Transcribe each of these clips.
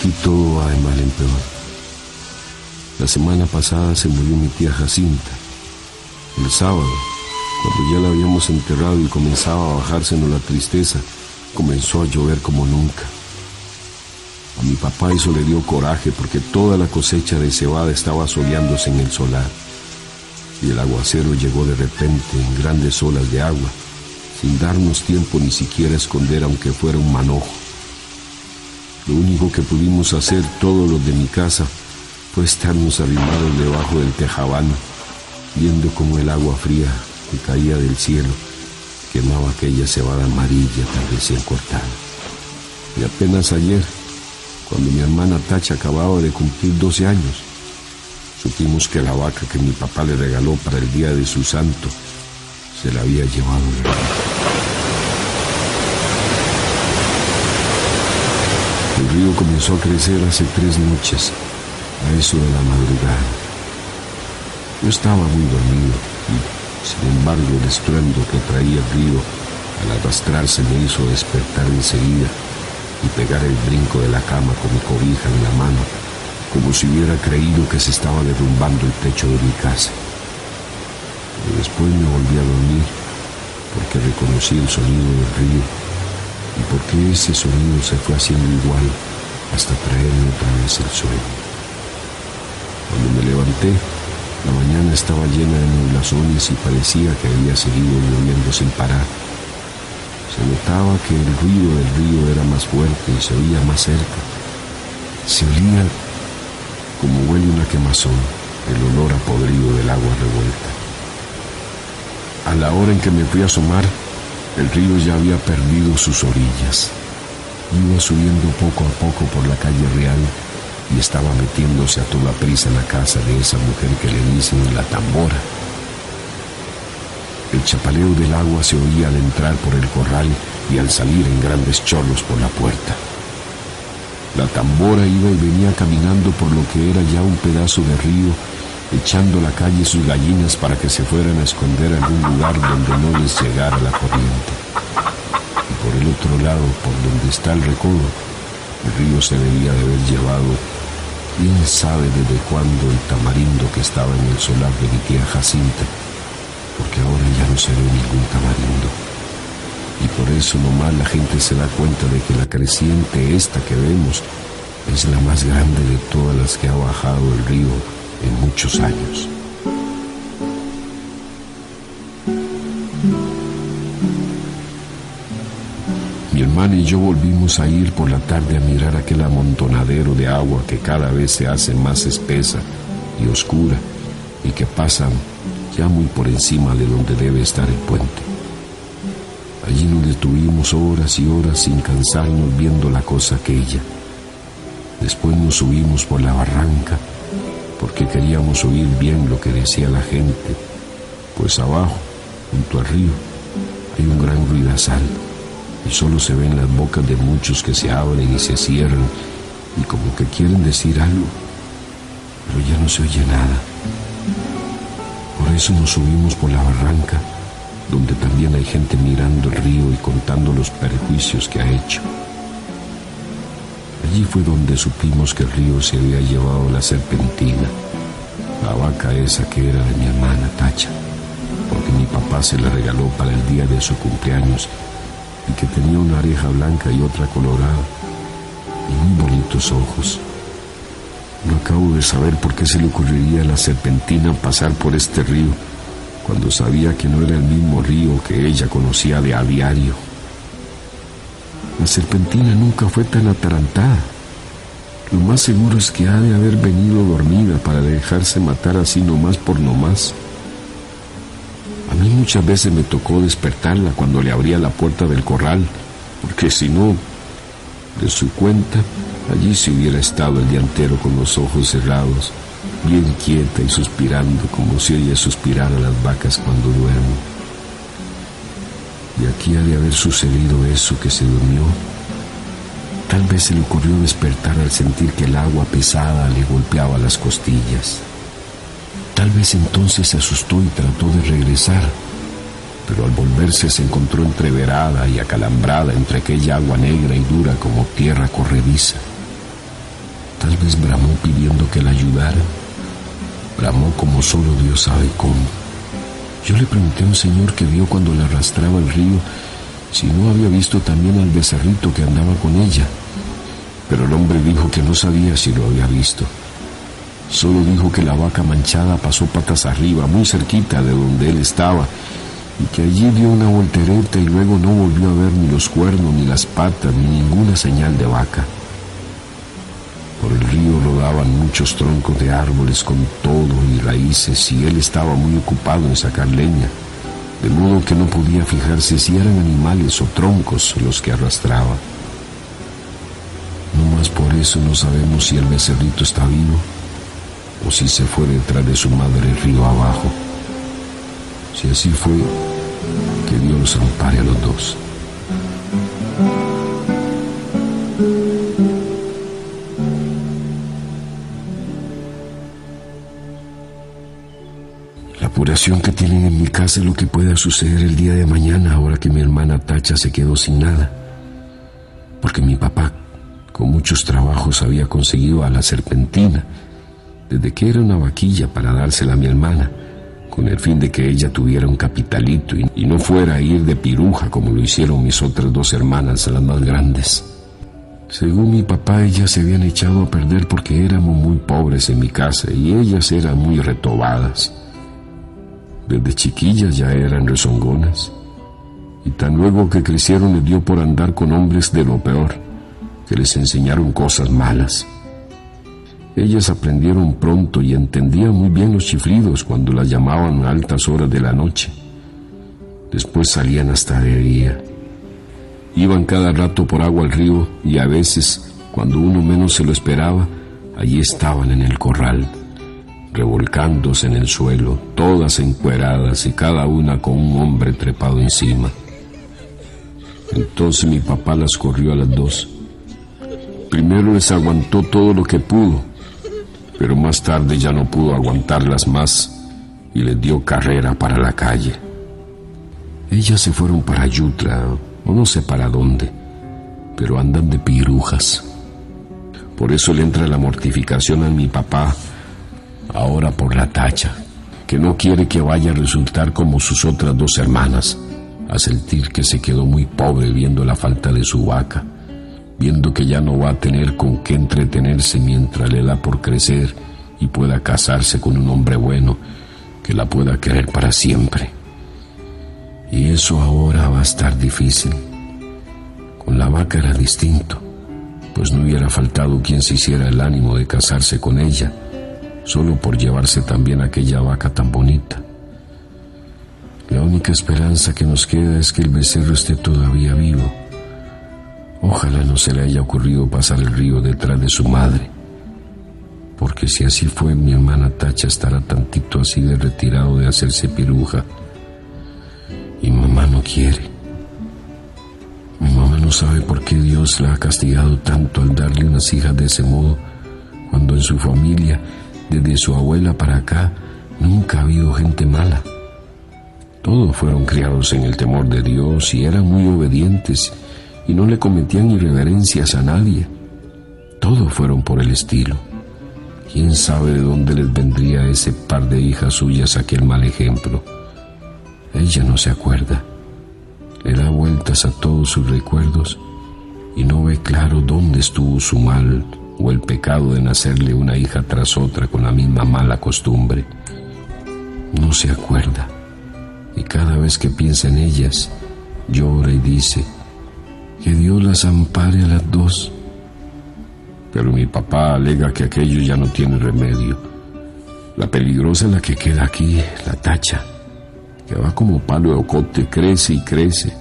aquí todo va de mal en peor. La semana pasada se murió mi tía Jacinta. El sábado, cuando ya la habíamos enterrado y comenzaba a bajársenos la tristeza, comenzó a llover como nunca. A mi papá eso le dio coraje porque toda la cosecha de cebada estaba soleándose en el solar. Y el aguacero llegó de repente en grandes olas de agua, sin darnos tiempo ni siquiera a esconder aunque fuera un manojo. Lo único que pudimos hacer todos los de mi casa fue estarnos arrimados debajo del tejabán, viendo cómo el agua fría que caía del cielo quemaba aquella cebada amarilla tan recién cortada. Y apenas ayer, cuando mi hermana Tacha acababa de cumplir 12 años, supimos que la vaca que mi papá le regaló para el día de su santo se la había llevado el río. El río comenzó a crecer hace 3 noches, a eso de la madrugada. Yo estaba muy dormido y, sin embargo, el estruendo que traía el río al arrastrarse me hizo despertar enseguida y pegar el brinco de la cama con mi cobija en la mano, como si hubiera creído que se estaba derrumbando el techo de mi casa. Pero después me volví a dormir porque reconocí el sonido del río y porque ese sonido se fue haciendo igual hasta traerme otra vez el sueño. Cuando me levanté, la mañana estaba llena de nublazones y parecía que había seguido lloviendo sin parar. Se notaba que el ruido del río era más fuerte y se oía más cerca. Se olía como huele una quemazón, el olor a podrido del agua revuelta. A la hora en que me fui a asomar, el río ya había perdido sus orillas. Iba subiendo poco a poco por la calle Real y estaba metiéndose a toda prisa en la casa de esa mujer que le dicen la Tambora. El chapaleo del agua se oía al entrar por el corral y al salir en grandes chorros por la puerta. La Tambora iba y venía caminando por lo que era ya un pedazo de río, echando a la calle sus gallinas para que se fueran a esconder a algún lugar donde no les llegara la corriente. Y por el otro lado, por donde está el recodo, el río se debía de haber llevado, quién sabe desde cuándo, el tamarindo que estaba en el solar de mi tía Jacinta, porque ahora ya no se ve ningún tamarindo. Y por eso nomás la gente se da cuenta de que la creciente esta que vemos es la más grande de todas las que ha bajado el río en muchos años. Mi hermana y yo volvimos a ir por la tarde a mirar aquel amontonadero de agua que cada vez se hace más espesa y oscura y que pasa ya muy por encima de donde debe estar el puente. Allí nos detuvimos horas y horas sin cansarnos viendo la cosa aquella. Después nos subimos por la barranca porque queríamos oír bien lo que decía la gente, pues abajo, junto al río, hay un gran ruidazal y solo se ven las bocas de muchos que se abren y se cierran y como que quieren decir algo, pero ya no se oye nada. Por eso nos subimos por la barranca, donde también hay gente mirando el río y contando los perjuicios que ha hecho. Allí fue donde supimos que el río se había llevado la serpentina, la vaca esa que era de mi hermana Tacha, porque mi papá se la regaló para el día de su cumpleaños y que tenía una oreja blanca y otra colorada y muy bonitos ojos. No acabo de saber por qué se le ocurriría a la serpentina pasar por este río cuando sabía que no era el mismo río que ella conocía de a diario. La serpentina nunca fue tan atarantada. Lo más seguro es que ha de haber venido dormida para dejarse matar así nomás por nomás. A mí muchas veces me tocó despertarla cuando le abría la puerta del corral, porque si no, de su cuenta, allí se hubiera estado el día entero con los ojos cerrados, bien quieta y suspirando como se oye suspirar a las vacas cuando duermen. Y aquí ha de haber sucedido eso, que se durmió. Tal vez se le ocurrió despertar al sentir que el agua pesada le golpeaba las costillas. Tal vez entonces se asustó y trató de regresar, pero al volverse se encontró entreverada y acalambrada entre aquella agua negra y dura como tierra corrediza. vez bramó pidiendo que la ayudara. Bramó como solo Dios sabe cómo. Yo le pregunté a un señor que vio cuando la arrastraba el río si no había visto también al becerrito que andaba con ella, pero el hombre dijo que no sabía si lo había visto. Solo dijo que la vaca manchada pasó patas arriba, muy cerquita de donde él estaba, y que allí dio una voltereta y luego no volvió a ver ni los cuernos, ni las patas, ni ninguna señal de vaca. Por el río rodaban muchos troncos de árboles con todo y raíces, y él estaba muy ocupado en sacar leña, de modo que no podía fijarse si eran animales o troncos los que arrastraba. No más por eso no sabemos si el becerrito está vivo o si se fue detrás de su madre río abajo. Si así fue, que Dios los ampare a los dos. La apuración que tienen en mi casa es lo que pueda suceder el día de mañana, ahora que mi hermana Tacha se quedó sin nada, porque mi papá con muchos trabajos había conseguido a la serpentina, desde que era una vaquilla, para dársela a mi hermana, con el fin de que ella tuviera un capitalito y no fuera a ir de piruja como lo hicieron mis otras dos hermanas, las más grandes. Según mi papá, ellas se habían echado a perder porque éramos muy pobres en mi casa y ellas eran muy retobadas. Desde chiquillas ya eran rezongonas, y tan luego que crecieron les dio por andar con hombres de lo peor, que les enseñaron cosas malas. Ellas aprendieron pronto y entendían muy bien los chiflidos cuando las llamaban a altas horas de la noche. Después salían hasta de día. Iban cada rato por agua al río y a veces, cuando uno menos se lo esperaba, allí estaban en el corral, revolcándose en el suelo, todas encueradas y cada una con un hombre trepado encima. Entonces mi papá las corrió a las dos. Primero les aguantó todo lo que pudo, pero más tarde ya no pudo aguantarlas más y les dio carrera para la calle. Ellas se fueron para Yutra, o no sé para dónde, pero andan de pirujas. Por eso le entra la mortificación a mi papá, ahora por la Tacha, que no quiere que vaya a resultar como sus otras dos hermanas, a sentir que se quedó muy pobre viendo la falta de su vaca, viendo que ya no va a tener con qué entretenerse mientras le da por crecer y pueda casarse con un hombre bueno que la pueda querer para siempre. Y eso ahora va a estar difícil. Con la vaca era distinto, pues no hubiera faltado quien se hiciera el ánimo de casarse con ella, solo por llevarse también aquella vaca tan bonita. La única esperanza que nos queda es que el becerro esté todavía vivo. Ojalá no se le haya ocurrido pasar el río detrás de su madre, porque si así fue, mi hermana Tacha estará tantito así de retirado de hacerse piruja, y mamá no quiere. Mi mamá no sabe por qué Dios la ha castigado tanto al darle unas hijas de ese modo, cuando en su familia, desde su abuela para acá, nunca ha habido gente mala. Todos fueron criados en el temor de Dios y eran muy obedientes y no le cometían irreverencias a nadie. Todos fueron por el estilo. ¿Quién sabe de dónde les vendría a ese par de hijas suyas aquel mal ejemplo? Ella no se acuerda. Le da vueltas a todos sus recuerdos y no ve claro dónde estuvo su mal o el pecado de nacerle una hija tras otra con la misma mala costumbre. No se acuerda, y cada vez que piensa en ellas, llora y dice: que Dios las ampare a las dos. Pero mi papá alega que aquello ya no tiene remedio. La peligrosa es la que queda aquí, la Tacha, que va como palo de ocote, crece y crece,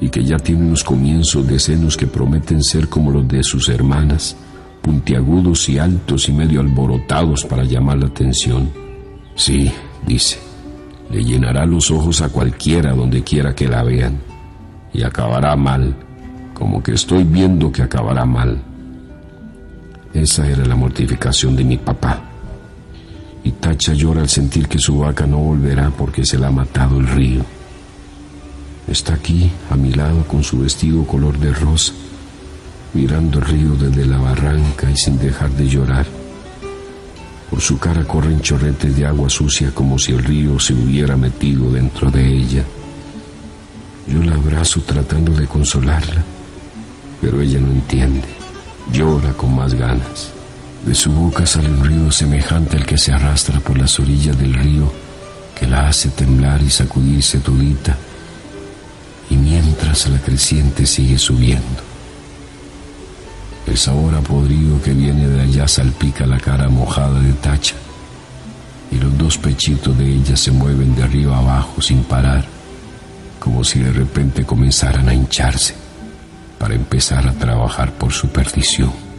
y que ya tiene unos comienzos de senos que prometen ser como los de sus hermanas, puntiagudos y altos y medio alborotados para llamar la atención. Sí, dice, le llenará los ojos a cualquiera donde quiera que la vean, y acabará mal, como que estoy viendo que acabará mal. Esa era la mortificación de mi papá. Y Tacha llora al sentir que su vaca no volverá porque se la ha matado el río. Está aquí, a mi lado, con su vestido color de rosa, mirando el río desde la barranca y sin dejar de llorar. Por su cara corren chorretes de agua sucia como si el río se hubiera metido dentro de ella. Yo la abrazo tratando de consolarla, pero ella no entiende. Llora con más ganas. De su boca sale un ruido semejante al que se arrastra por las orillas del río, que la hace temblar y sacudirse todita, y mientras la creciente sigue subiendo. El sabor a podrido que viene de allá salpica la cara mojada de Tacha, y los dos pechitos de ella se mueven de arriba abajo sin parar, como si de repente comenzaran a hincharse para empezar a trabajar por su perdición.